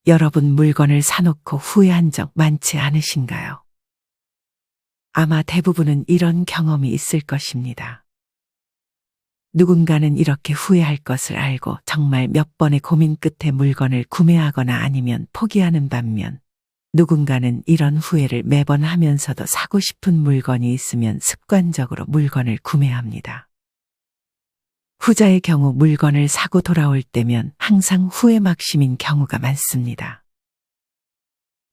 여러분 물건을 사놓고 후회한 적 많지 않으신가요? 아마 대부분은 이런 경험이 있을 것입니다. 누군가는 이렇게 후회할 것을 알고 정말 몇 번의 고민 끝에 물건을 구매하거나 아니면 포기하는 반면, 누군가는 이런 후회를 매번 하면서도 사고 싶은 물건이 있으면 습관적으로 물건을 구매합니다. 후자의 경우 물건을 사고 돌아올 때면 항상 후회 막심인 경우가 많습니다.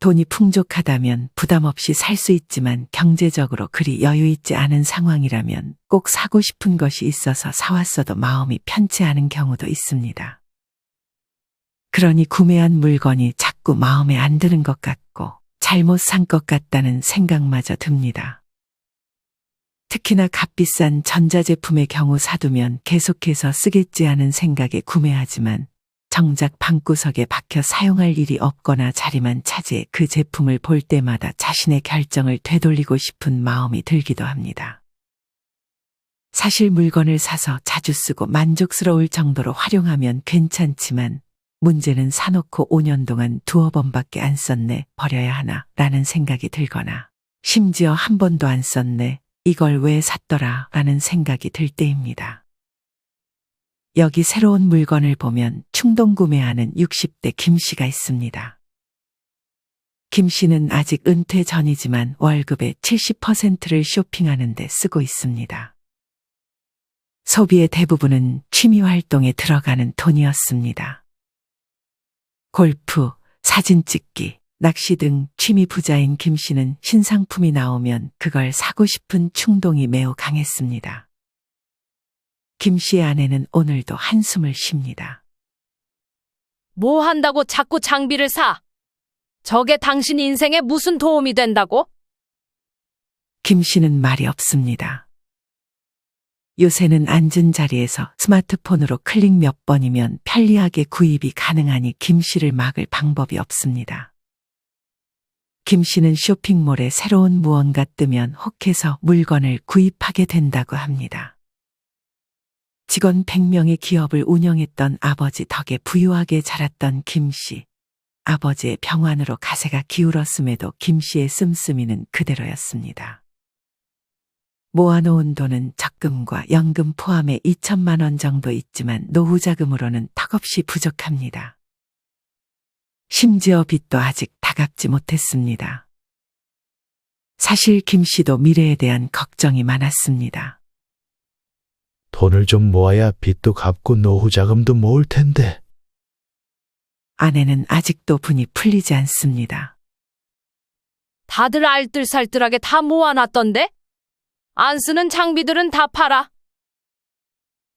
돈이 풍족하다면 부담 없이 살 수 있지만 경제적으로 그리 여유 있지 않은 상황이라면 꼭 사고 싶은 것이 있어서 사왔어도 마음이 편치 않은 경우도 있습니다. 그러니 구매한 물건이 자꾸 마음에 안 드는 것 같고 잘못 산 것 같다는 생각마저 듭니다. 특히나 값비싼 전자제품의 경우 사두면 계속해서 쓰겠지 하는 생각에 구매하지만 정작 방구석에 박혀 사용할 일이 없거나 자리만 차지해 그 제품을 볼 때마다 자신의 결정을 되돌리고 싶은 마음이 들기도 합니다. 사실 물건을 사서 자주 쓰고 만족스러울 정도로 활용하면 괜찮지만 문제는 사놓고 5년 동안 두어 번밖에 안 썼네, 버려야 하나 라는 생각이 들거나 심지어 한 번도 안 썼네, 이걸 왜 샀더라 라는 생각이 들 때입니다. 여기 새로운 물건을 보면 충동 구매하는 60대 김 씨가 있습니다. 김 씨는 아직 은퇴 전이지만 월급의 70%를 쇼핑하는 데 쓰고 있습니다. 소비의 대부분은 취미 활동에 들어가는 돈이었습니다. 골프, 사진 찍기, 낚시 등 취미 부자인 김 씨는 신상품이 나오면 그걸 사고 싶은 충동이 매우 강했습니다. 김 씨의 아내는 오늘도 한숨을 쉽니다. 뭐 한다고 자꾸 장비를 사? 저게 당신 인생에 무슨 도움이 된다고? 김 씨는 말이 없습니다. 요새는 앉은 자리에서 스마트폰으로 클릭 몇 번이면 편리하게 구입이 가능하니 김 씨를 막을 방법이 없습니다. 김 씨는 쇼핑몰에 새로운 무언가 뜨면 혹해서 물건을 구입하게 된다고 합니다. 직원 100명의 기업을 운영했던 아버지 덕에 부유하게 자랐던 김 씨. 아버지의 병환으로 가세가 기울었음에도 김 씨의 씀씀이는 그대로였습니다. 모아놓은 돈은 적금과 연금 포함해 2천만 원 정도 있지만 노후 자금으로는 턱없이 부족합니다. 심지어 빚도 아직 다 갚지 못했습니다. 사실 김 씨도 미래에 대한 걱정이 많았습니다. 돈을 좀 모아야 빚도 갚고 노후 자금도 모을 텐데. 아내는 아직도 분이 풀리지 않습니다. 다들 알뜰살뜰하게 다 모아놨던데? 안 쓰는 장비들은 다 팔아.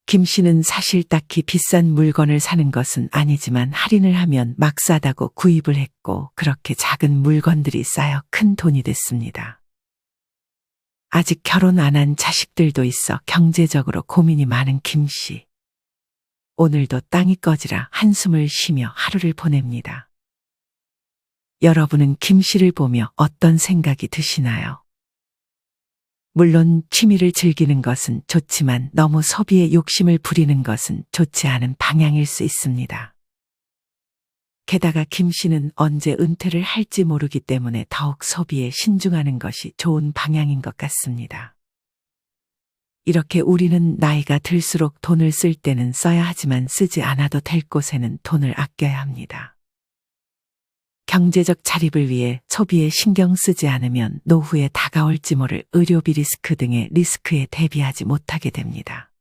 김 씨는 사실 딱히 비싼 물건을 사는 것은 아니지만 할인을 하면 막 싸다고 구입을 했고 그렇게 작은 물건들이 쌓여 큰 돈이 됐습니다. 아직 결혼 안 한 자식들도 있어 경제적으로 고민이 많은 김 씨. 오늘도 땅이 꺼지라 한숨을 쉬며 하루를 보냅니다. 여러분은 김 씨를 보며 어떤 생각이 드시나요? 물론 취미를 즐기는 것은 좋지만 너무 소비에 욕심을 부리는 것은 좋지 않은 방향일 수 있습니다. 게다가 김 씨는 언제 은퇴를 할지 모르기 때문에 더욱 소비에 신중하는 것이 좋은 방향인 것 같습니다. 이렇게 우리는 나이가 들수록 돈을 쓸 때는 써야 하지만 쓰지 않아도 될 곳에는 돈을 아껴야 합니다. 경제적 자립을 위해 소비에 신경 쓰지 않으면 노후에 다가올지 모를 의료비 리스크 등의 리스크에 대비하지 못하게 됩니다.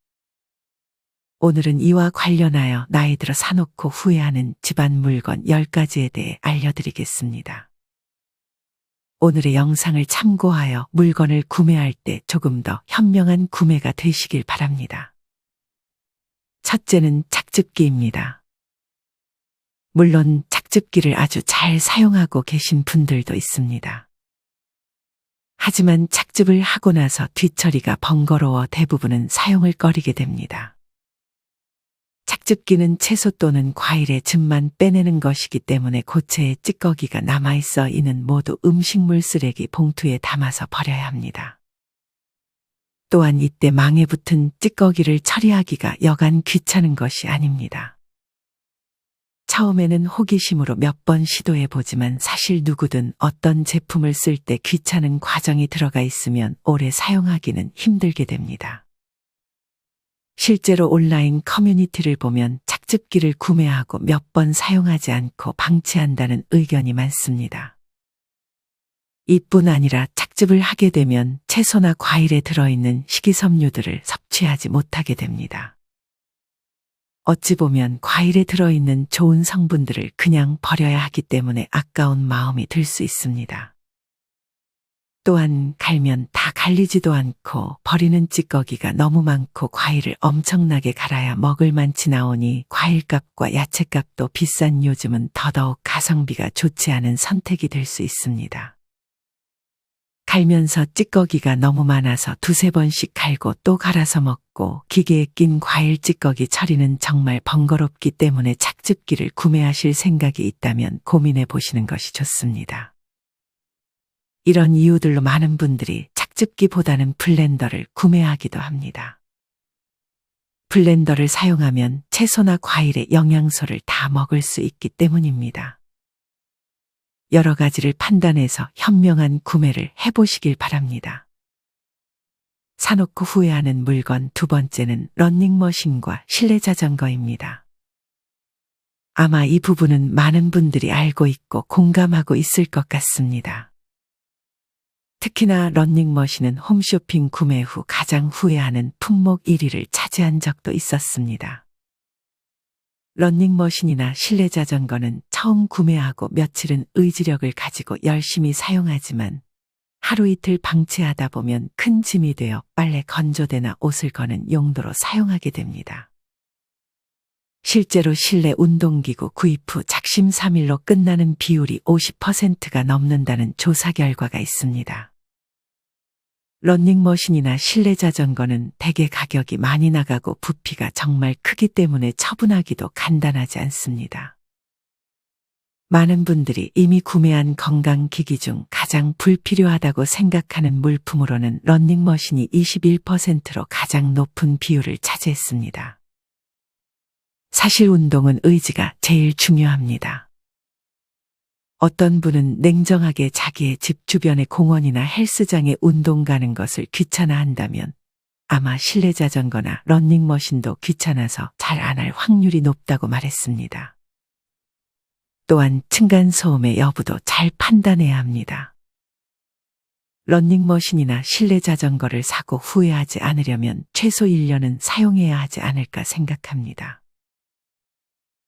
오늘은 이와 관련하여 나이 들어 사놓고 후회하는 집안 물건 10가지에 대해 알려드리겠습니다. 오늘의 영상을 참고하여 물건을 구매할 때 조금 더 현명한 구매가 되시길 바랍니다. 첫째는 착즙기입니다. 물론 착즙기를 아주 잘 사용하고 계신 분들도 있습니다. 하지만 착즙을 하고 나서 뒤처리가 번거로워 대부분은 사용을 꺼리게 됩니다. 착즙기는 채소 또는 과일의 즙만 빼내는 것이기 때문에 고체의 찌꺼기가 남아있어 이는 모두 음식물 쓰레기 봉투에 담아서 버려야 합니다. 또한 이때 망에 붙은 찌꺼기를 처리하기가 여간 귀찮은 것이 아닙니다. 처음에는 호기심으로 몇 번 시도해 보지만 사실 누구든 어떤 제품을 쓸 때 귀찮은 과정이 들어가 있으면 오래 사용하기는 힘들게 됩니다. 실제로 온라인 커뮤니티를 보면 착즙기를 구매하고 몇 번 사용하지 않고 방치한다는 의견이 많습니다. 이뿐 아니라 착즙을 하게 되면 채소나 과일에 들어있는 식이섬유들을 섭취하지 못하게 됩니다. 어찌 보면 과일에 들어있는 좋은 성분들을 그냥 버려야 하기 때문에 아까운 마음이 들 수 있습니다. 또한 갈면 다 갈리지도 않고 버리는 찌꺼기가 너무 많고 과일을 엄청나게 갈아야 먹을 만치 나오니 과일값과 야채값도 비싼 요즘은 더더욱 가성비가 좋지 않은 선택이 될 수 있습니다. 갈면서 찌꺼기가 너무 많아서 두세 번씩 갈고 또 갈아서 먹고 기계에 낀 과일 찌꺼기 처리는 정말 번거롭기 때문에 착즙기를 구매하실 생각이 있다면 고민해 보시는 것이 좋습니다. 이런 이유들로 많은 분들이 착즙기보다는 블렌더를 구매하기도 합니다. 블렌더를 사용하면 채소나 과일의 영양소를 다 먹을 수 있기 때문입니다. 여러 가지를 판단해서 현명한 구매를 해보시길 바랍니다. 사놓고 후회하는 물건 두 번째는 러닝머신과 실내자전거입니다. 아마 이 부분은 많은 분들이 알고 있고 공감하고 있을 것 같습니다. 특히나 러닝머신은 홈쇼핑 구매 후 가장 후회하는 품목 1위를 차지한 적도 있었습니다. 러닝머신이나 실내자전거는 처음 구매하고 며칠은 의지력을 가지고 열심히 사용하지만 하루 이틀 방치하다 보면 큰 짐이 되어 빨래 건조대나 옷을 거는 용도로 사용하게 됩니다. 실제로 실내 운동기구 구입 후 작심삼일로 끝나는 비율이 50%가 넘는다는 조사 결과가 있습니다. 러닝머신이나 실내자전거는 대개 가격이 많이 나가고 부피가 정말 크기 때문에 처분하기도 간단하지 않습니다. 많은 분들이 이미 구매한 건강기기 중 가장 불필요하다고 생각하는 물품으로는 러닝머신이 21%로 가장 높은 비율을 차지했습니다. 사실 운동은 의지가 제일 중요합니다. 어떤 분은 냉정하게 자기의 집 주변의 공원이나 헬스장에 운동 가는 것을 귀찮아한다면 아마 실내자전거나 러닝머신도 귀찮아서 잘 안 할 확률이 높다고 말했습니다. 또한 층간소음의 여부도 잘 판단해야 합니다. 러닝머신이나 실내자전거를 사고 후회하지 않으려면 최소 1년은 사용해야 하지 않을까 생각합니다.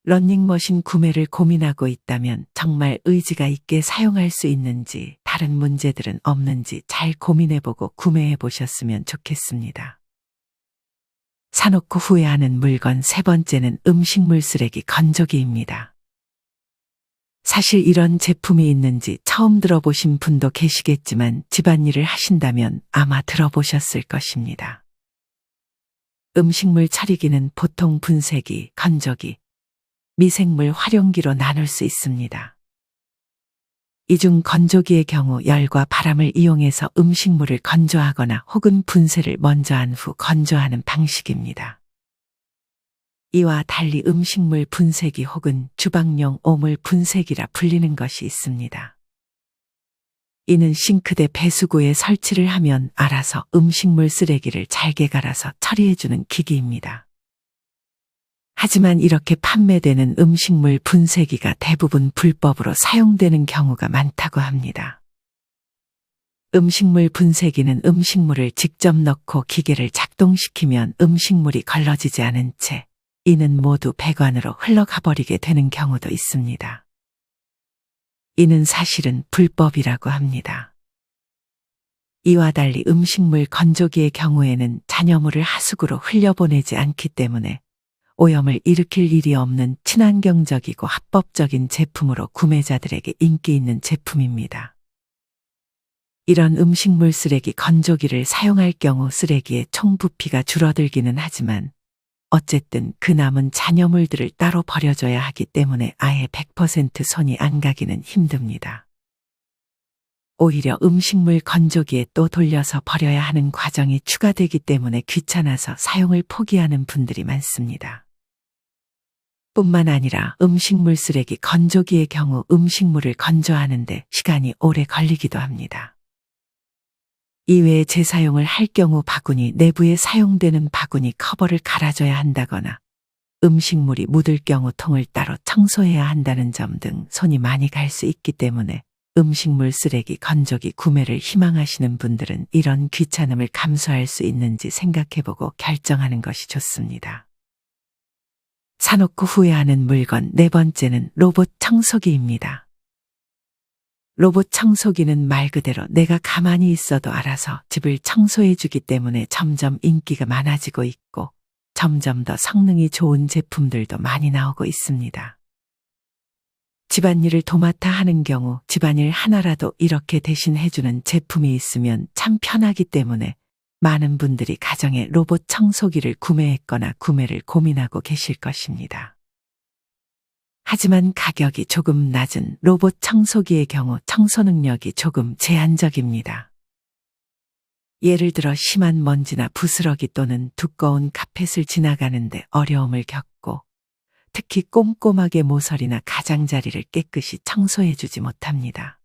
러닝머신 구매를 고민하고 있다면 정말 의지가 있게 사용할 수 있는지 다른 문제들은 없는지 잘 고민해보고 구매해보셨으면 좋겠습니다. 사놓고 후회하는 물건 세 번째는 음식물 쓰레기 건조기입니다. 사실 이런 제품이 있는지 처음 들어보신 분도 계시겠지만 집안일을 하신다면 아마 들어보셨을 것입니다. 음식물 처리기는 보통 분쇄기, 건조기, 미생물 활용기로 나눌 수 있습니다. 이 중 건조기의 경우 열과 바람을 이용해서 음식물을 건조하거나 혹은 분쇄를 먼저 한 후 건조하는 방식입니다. 이와 달리 음식물 분쇄기 혹은 주방용 오물 분쇄기라 불리는 것이 있습니다. 이는 싱크대 배수구에 설치를 하면 알아서 음식물 쓰레기를 잘게 갈아서 처리해주는 기기입니다. 하지만 이렇게 판매되는 음식물 분쇄기가 대부분 불법으로 사용되는 경우가 많다고 합니다. 음식물 분쇄기는 음식물을 직접 넣고 기계를 작동시키면 음식물이 걸러지지 않은 채 이는 모두 배관으로 흘러가 버리게 되는 경우도 있습니다. 이는 사실은 불법이라고 합니다. 이와 달리 음식물 건조기의 경우에는 잔여물을 하수구로 흘려보내지 않기 때문에 오염을 일으킬 일이 없는 친환경적이고 합법적인 제품으로 구매자들에게 인기 있는 제품입니다. 이런 음식물 쓰레기 건조기를 사용할 경우 쓰레기의 총 부피가 줄어들기는 하지만 어쨌든 그 남은 잔여물들을 따로 버려줘야 하기 때문에 아예 100% 손이 안 가기는 힘듭니다. 오히려 음식물 건조기에 또 돌려서 버려야 하는 과정이 추가되기 때문에 귀찮아서 사용을 포기하는 분들이 많습니다. 뿐만 아니라 음식물 쓰레기 건조기의 경우 음식물을 건조하는데 시간이 오래 걸리기도 합니다. 이외에 재사용을 할 경우 바구니 내부에 사용되는 바구니 커버를 갈아줘야 한다거나 음식물이 묻을 경우 통을 따로 청소해야 한다는 점 등 손이 많이 갈 수 있기 때문에 음식물 쓰레기 건조기 구매를 희망하시는 분들은 이런 귀찮음을 감수할 수 있는지 생각해보고 결정하는 것이 좋습니다. 사놓고 후회하는 물건 네 번째는 로봇 청소기입니다. 로봇 청소기는 말 그대로 내가 가만히 있어도 알아서 집을 청소해주기 때문에 점점 인기가 많아지고 있고 점점 더 성능이 좋은 제품들도 많이 나오고 있습니다. 집안일을 도맡아 하는 경우 집안일 하나라도 이렇게 대신 해주는 제품이 있으면 참 편하기 때문에 많은 분들이 가정에 로봇 청소기를 구매했거나 구매를 고민하고 계실 것입니다. 하지만 가격이 조금 낮은 로봇 청소기의 경우 청소 능력이 조금 제한적입니다. 예를 들어 심한 먼지나 부스러기 또는 두꺼운 카펫을 지나가는데 어려움을 겪고 특히 꼼꼼하게 모서리나 가장자리를 깨끗이 청소해주지 못합니다.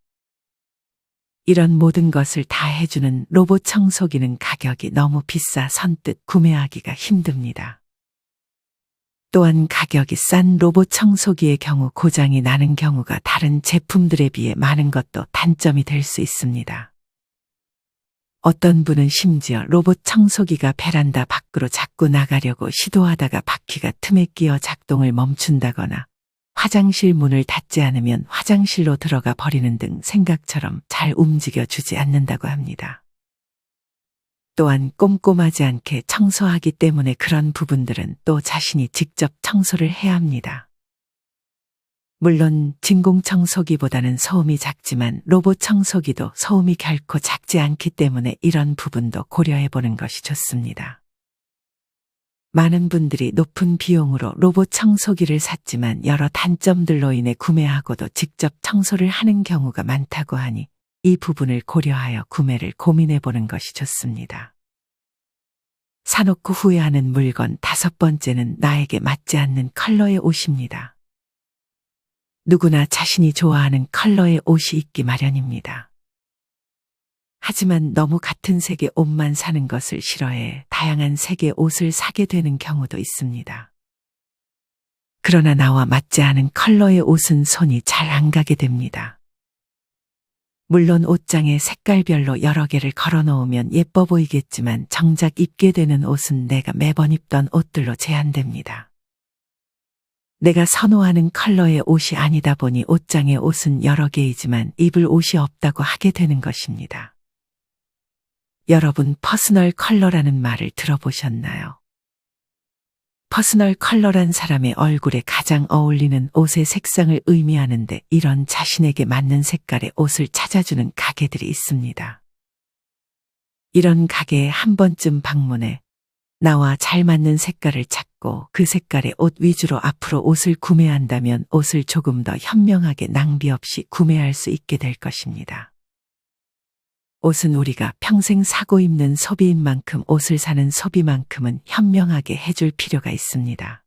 이런 모든 것을 다 해주는 로봇 청소기는 가격이 너무 비싸 선뜻 구매하기가 힘듭니다. 또한 가격이 싼 로봇 청소기의 경우 고장이 나는 경우가 다른 제품들에 비해 많은 것도 단점이 될 수 있습니다. 어떤 분은 심지어 로봇 청소기가 베란다 밖으로 자꾸 나가려고 시도하다가 바퀴가 틈에 끼어 작동을 멈춘다거나 화장실 문을 닫지 않으면 화장실로 들어가 버리는 등 생각처럼 잘 움직여주지 않는다고 합니다. 또한 꼼꼼하지 않게 청소하기 때문에 그런 부분들은 또 자신이 직접 청소를 해야 합니다. 물론 진공청소기보다는 소음이 작지만 로봇 청소기도 소음이 결코 작지 않기 때문에 이런 부분도 고려해보는 것이 좋습니다. 많은 분들이 높은 비용으로 로봇 청소기를 샀지만 여러 단점들로 인해 구매하고도 직접 청소를 하는 경우가 많다고 하니 이 부분을 고려하여 구매를 고민해보는 것이 좋습니다. 사놓고 후회하는 물건 다섯 번째는 나에게 맞지 않는 컬러의 옷입니다. 누구나 자신이 좋아하는 컬러의 옷이 있기 마련입니다. 하지만 너무 같은 색의 옷만 사는 것을 싫어해 다양한 색의 옷을 사게 되는 경우도 있습니다. 그러나 나와 맞지 않은 컬러의 옷은 손이 잘 안 가게 됩니다. 물론 옷장에 색깔별로 여러 개를 걸어 놓으면 예뻐 보이겠지만 정작 입게 되는 옷은 내가 매번 입던 옷들로 제한됩니다. 내가 선호하는 컬러의 옷이 아니다 보니 옷장에 옷은 여러 개이지만 입을 옷이 없다고 하게 되는 것입니다. 여러분, 퍼스널 컬러라는 말을 들어보셨나요? 퍼스널 컬러란 사람의 얼굴에 가장 어울리는 옷의 색상을 의미하는데 이런 자신에게 맞는 색깔의 옷을 찾아주는 가게들이 있습니다. 이런 가게에 한 번쯤 방문해 나와 잘 맞는 색깔을 찾고 그 색깔의 옷 위주로 앞으로 옷을 구매한다면 옷을 조금 더 현명하게 낭비 없이 구매할 수 있게 될 것입니다. 옷은 우리가 평생 사고 입는 소비인 만큼 옷을 사는 소비만큼은 현명하게 해줄 필요가 있습니다.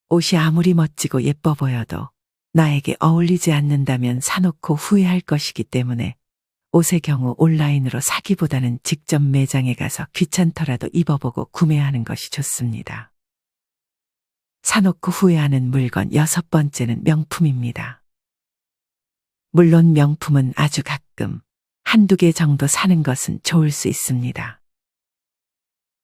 옷이 아무리 멋지고 예뻐 보여도 나에게 어울리지 않는다면 사놓고 후회할 것이기 때문에 옷의 경우 온라인으로 사기보다는 직접 매장에 가서 귀찮더라도 입어보고 구매하는 것이 좋습니다. 사놓고 후회하는 물건 여섯 번째는 명품입니다. 물론 명품은 아주 가끔 한두 개 정도 사는 것은 좋을 수 있습니다.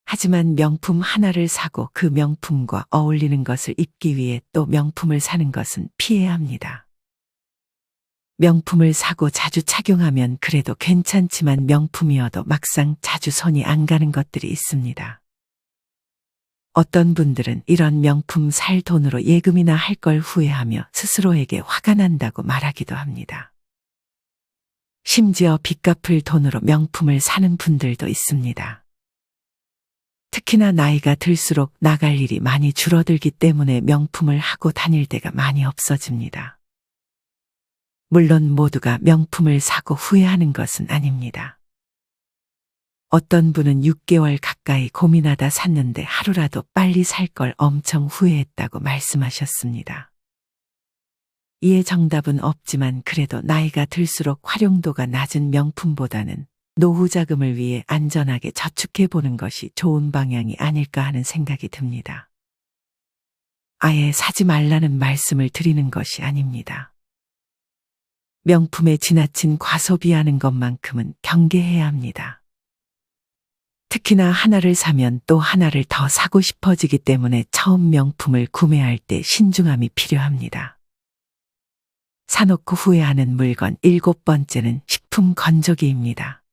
하지만 명품 하나를 사고 그 명품과 어울리는 것을 입기 위해 또 명품을 사는 것은 피해야 합니다. 명품을 사고 자주 착용하면 그래도 괜찮지만 명품이어도 막상 자주 손이 안 가는 것들이 있습니다. 어떤 분들은 이런 명품 살 돈으로 예금이나 할 걸 후회하며 스스로에게 화가 난다고 말하기도 합니다. 심지어 빚 갚을 돈으로 명품을 사는 분들도 있습니다. 특히나 나이가 들수록 나갈 일이 많이 줄어들기 때문에 명품을 하고 다닐 때가 많이 없어집니다. 물론 모두가 명품을 사고 후회하는 것은 아닙니다. 어떤 분은 6개월 가까이 고민하다 샀는데 하루라도 빨리 살 걸 엄청 후회했다고 말씀하셨습니다. 이에 정답은 없지만 그래도 나이가 들수록 활용도가 낮은 명품보다는 노후 자금을 위해 안전하게 저축해 보는 것이 좋은 방향이 아닐까 하는 생각이 듭니다. 아예 사지 말라는 말씀을 드리는 것이 아닙니다. 명품에 지나친 과소비하는 것만큼은 경계해야 합니다. 특히나 하나를 사면 또 하나를 더 사고 싶어지기 때문에 처음 명품을 구매할 때 신중함이 필요합니다. 사놓고 후회하는 물건 7번째는 식품 건조기입니다.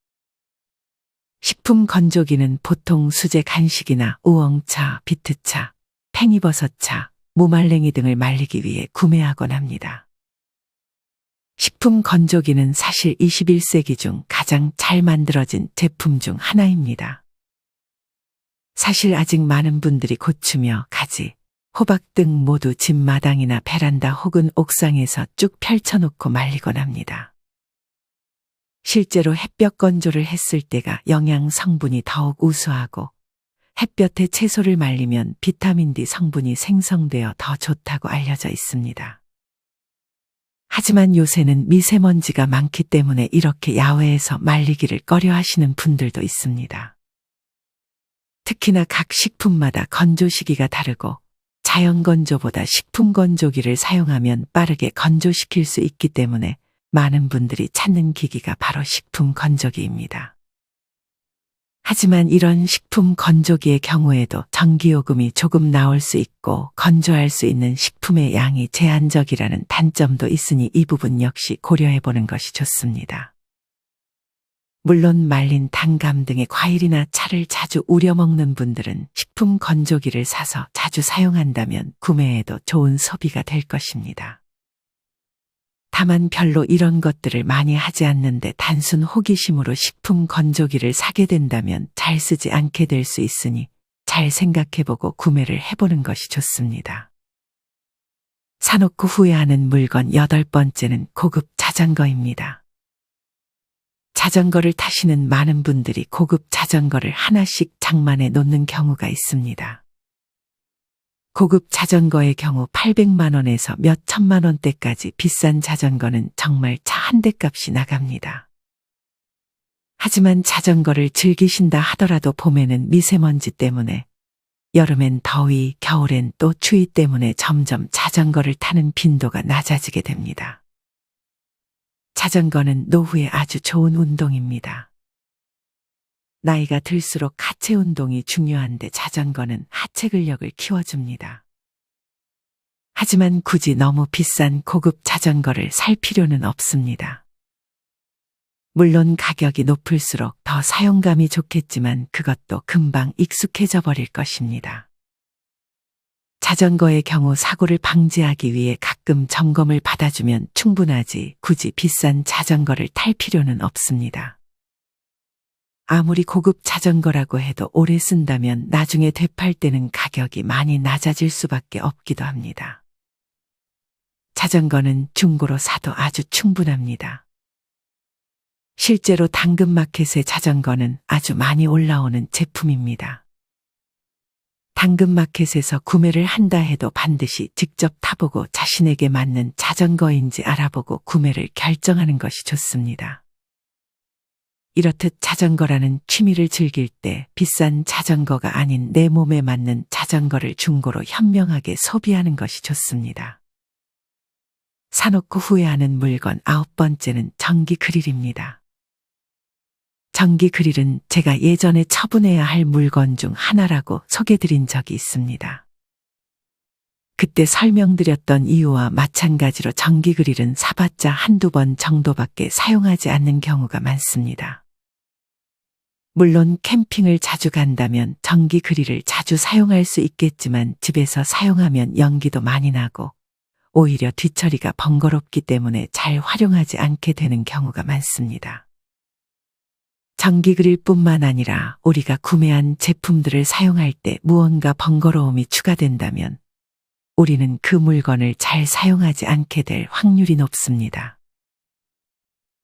식품 건조기는 보통 수제 간식이나 우엉차, 비트차, 팽이버섯차, 무말랭이 등을 말리기 위해 구매하곤 합니다. 식품 건조기는 사실 21세기 중 가장 잘 만들어진 제품 중 하나입니다. 사실 아직 많은 분들이 고추며 가지, 호박 등 모두 집 마당이나 베란다 혹은 옥상에서 쭉 펼쳐놓고 말리곤 합니다. 실제로 햇볕 건조를 했을 때가 영양 성분이 더욱 우수하고 햇볕에 채소를 말리면 비타민 D 성분이 생성되어 더 좋다고 알려져 있습니다. 하지만 요새는 미세먼지가 많기 때문에 이렇게 야외에서 말리기를 꺼려 하시는 분들도 있습니다. 특히나 각 식품마다 건조 시기가 다르고 자연 건조보다 식품 건조기를 사용하면 빠르게 건조시킬 수 있기 때문에 많은 분들이 찾는 기기가 바로 식품 건조기입니다. 하지만 이런 식품 건조기의 경우에도 전기요금이 조금 나올 수 있고 건조할 수 있는 식품의 양이 제한적이라는 단점도 있으니 이 부분 역시 고려해보는 것이 좋습니다. 물론 말린 단감 등의 과일이나 차를 자주 우려 먹는 분들은 식품 건조기를 사서 자주 사용한다면 구매해도 좋은 소비가 될 것입니다. 다만 별로 이런 것들을 많이 하지 않는데 단순 호기심으로 식품 건조기를 사게 된다면 잘 쓰지 않게 될 수 있으니 잘 생각해보고 구매를 해보는 것이 좋습니다. 사놓고 후회하는 물건 8번째는 고급 자전거입니다. 자전거를 타시는 많은 분들이 고급 자전거를 하나씩 장만해 놓는 경우가 있습니다. 고급 자전거의 경우 800만 원에서 몇 천만 원대까지 비싼 자전거는 정말 차 한 대 값이 나갑니다. 하지만 자전거를 즐기신다 하더라도 봄에는 미세먼지 때문에, 여름엔 더위, 겨울엔 또 추위 때문에 점점 자전거를 타는 빈도가 낮아지게 됩니다. 자전거는 노후에 아주 좋은 운동입니다. 나이가 들수록 하체 운동이 중요한데 자전거는 하체 근력을 키워줍니다. 하지만 굳이 너무 비싼 고급 자전거를 살 필요는 없습니다. 물론 가격이 높을수록 더 사용감이 좋겠지만 그것도 금방 익숙해져 버릴 것입니다. 자전거의 경우 사고를 방지하기 위해 가끔 점검을 받아주면 충분하지 굳이 비싼 자전거를 탈 필요는 없습니다. 아무리 고급 자전거라고 해도 오래 쓴다면 나중에 되팔 때는 가격이 많이 낮아질 수밖에 없기도 합니다. 자전거는 중고로 사도 아주 충분합니다. 실제로 당근마켓의 자전거는 아주 많이 올라오는 제품입니다. 당근마켓에서 구매를 한다 해도 반드시 직접 타보고 자신에게 맞는 자전거인지 알아보고 구매를 결정하는 것이 좋습니다. 이렇듯 자전거라는 취미를 즐길 때 비싼 자전거가 아닌 내 몸에 맞는 자전거를 중고로 현명하게 소비하는 것이 좋습니다. 사놓고 후회하는 물건 9번째는 전기 그릴입니다. 전기 그릴은 제가 예전에 처분해야 할 물건 중 하나라고 소개드린 적이 있습니다. 그때 설명드렸던 이유와 마찬가지로 전기 그릴은 사봤자 한두 번 정도밖에 사용하지 않는 경우가 많습니다. 물론 캠핑을 자주 간다면 전기 그릴을 자주 사용할 수 있겠지만 집에서 사용하면 연기도 많이 나고 오히려 뒤처리가 번거롭기 때문에 잘 활용하지 않게 되는 경우가 많습니다. 전기 그릴뿐만 아니라 우리가 구매한 제품들을 사용할 때 무언가 번거로움이 추가된다면 우리는 그 물건을 잘 사용하지 않게 될 확률이 높습니다.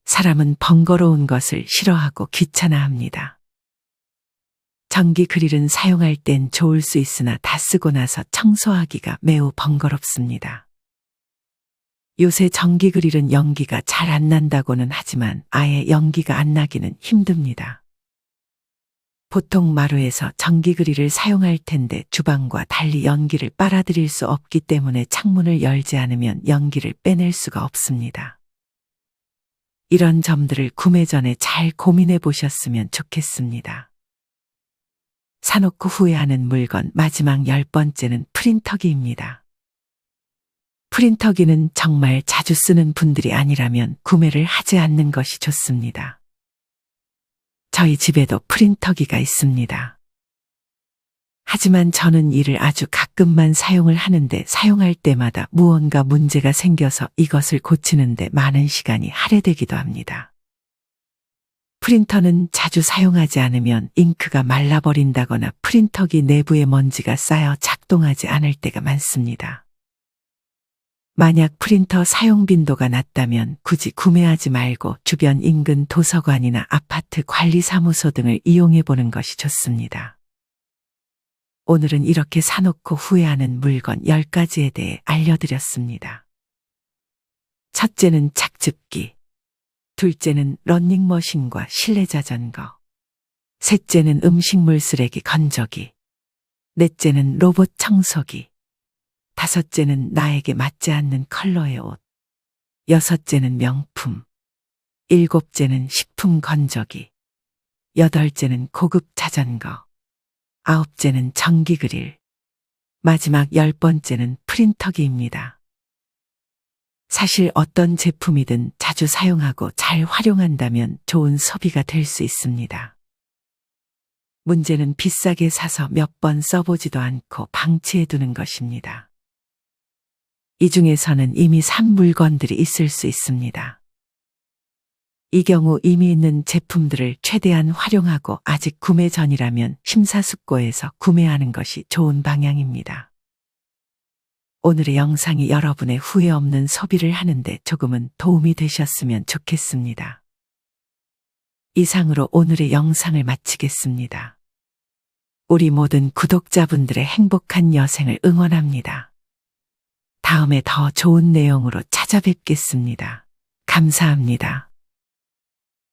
사람은 번거로운 것을 싫어하고 귀찮아합니다. 전기 그릴은 사용할 땐 좋을 수 있으나 다 쓰고 나서 청소하기가 매우 번거롭습니다. 요새 전기 그릴은 연기가 잘 안 난다고는 하지만 아예 연기가 안 나기는 힘듭니다. 보통 마루에서 전기 그릴을 사용할 텐데 주방과 달리 연기를 빨아들일 수 없기 때문에 창문을 열지 않으면 연기를 빼낼 수가 없습니다. 이런 점들을 구매 전에 잘 고민해 보셨으면 좋겠습니다. 사놓고 후회하는 물건 마지막 10번째는 프린터기입니다. 프린터기는 정말 자주 쓰는 분들이 아니라면 구매를 하지 않는 것이 좋습니다. 저희 집에도 프린터기가 있습니다. 하지만 저는 이를 아주 가끔만 사용을 하는데 사용할 때마다 무언가 문제가 생겨서 이것을 고치는데 많은 시간이 할애되기도 합니다. 프린터는 자주 사용하지 않으면 잉크가 말라버린다거나 프린터기 내부에 먼지가 쌓여 작동하지 않을 때가 많습니다. 만약 프린터 사용 빈도가 낮다면 굳이 구매하지 말고 주변 인근 도서관이나 아파트 관리사무소 등을 이용해 보는 것이 좋습니다. 오늘은 이렇게 사놓고 후회하는 물건 10가지에 대해 알려드렸습니다. 첫째는 착즙기, 둘째는 러닝머신과 실내자전거, 셋째는 음식물 쓰레기 건조기, 넷째는 로봇 청소기, 다섯째는 나에게 맞지 않는 컬러의 옷, 여섯째는 명품, 일곱째는 식품 건조기, 여덟째는 고급 자전거, 아홉째는 전기 그릴, 마지막 10번째는 프린터기입니다. 사실 어떤 제품이든 자주 사용하고 잘 활용한다면 좋은 소비가 될 수 있습니다. 문제는 비싸게 사서 몇 번 써보지도 않고 방치해 두는 것입니다. 이 중에서는 이미 산 물건들이 있을 수 있습니다. 이 경우 이미 있는 제품들을 최대한 활용하고 아직 구매 전이라면 심사숙고해서 구매하는 것이 좋은 방향입니다. 오늘의 영상이 여러분의 후회 없는 소비를 하는데 조금은 도움이 되셨으면 좋겠습니다. 이상으로 오늘의 영상을 마치겠습니다. 우리 모든 구독자분들의 행복한 여생을 응원합니다. 다음에 더 좋은 내용으로 찾아뵙겠습니다. 감사합니다.